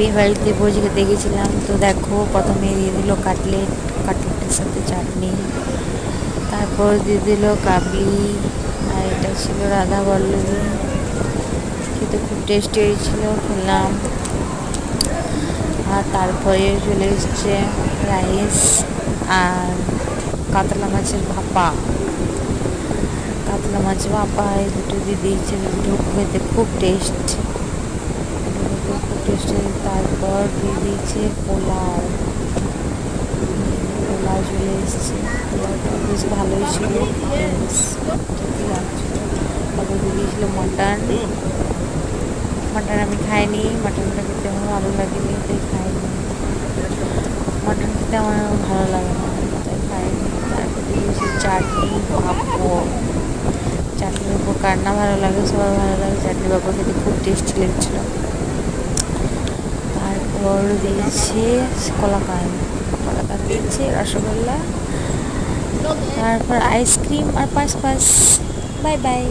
বিয়ে বাড়িতে ভোজ খেতে গেছিলাম। তো দেখো প্রথমে দিয়ে দিল কাটলেটের সাথে চাটনি, তারপর দিয়ে দিল কাবলি, আর এটা ছিল রাধা বল্লভী। খেতে খুব টেস্টি হয়েছিল, খেলাম। আর তারপরে চলে এসছে রাইস আর কাতলা মাছের ভাপা। কাতলা মাছের ভাপা এই দুটো দিয়ে দিয়েছে, দুটো খেতে খুব টেস্ট, তারপর দিয়ে দিয়েছে পোলাও। পোলাও চলে এসছে, পোলাওটা বেশ ভালোই ছিল, তারপর দিয়ে দিয়েছিল মাটন। মাটন আমি খাইনি, মাটনটা খেতে আমার ভালো লাগেনি, তাই খাইনি। মাটন খেতে আমার ভালো লাগে না, তাই খাইনি। তারপর দিয়ে দিয়েছি চাটনি, পাঁপড়। চাটনির উপর কার না ভালো লাগে, সবার ভালো লাগে। চাটনি পাঁপড় খেতে খুব টেস্টি লেগেছিল। তারপর দিয়েছে কলাকাঁদ দিয়েছে, রসগোল্লা, তারপর আইসক্রিম আর পাঁচ বাই বাই।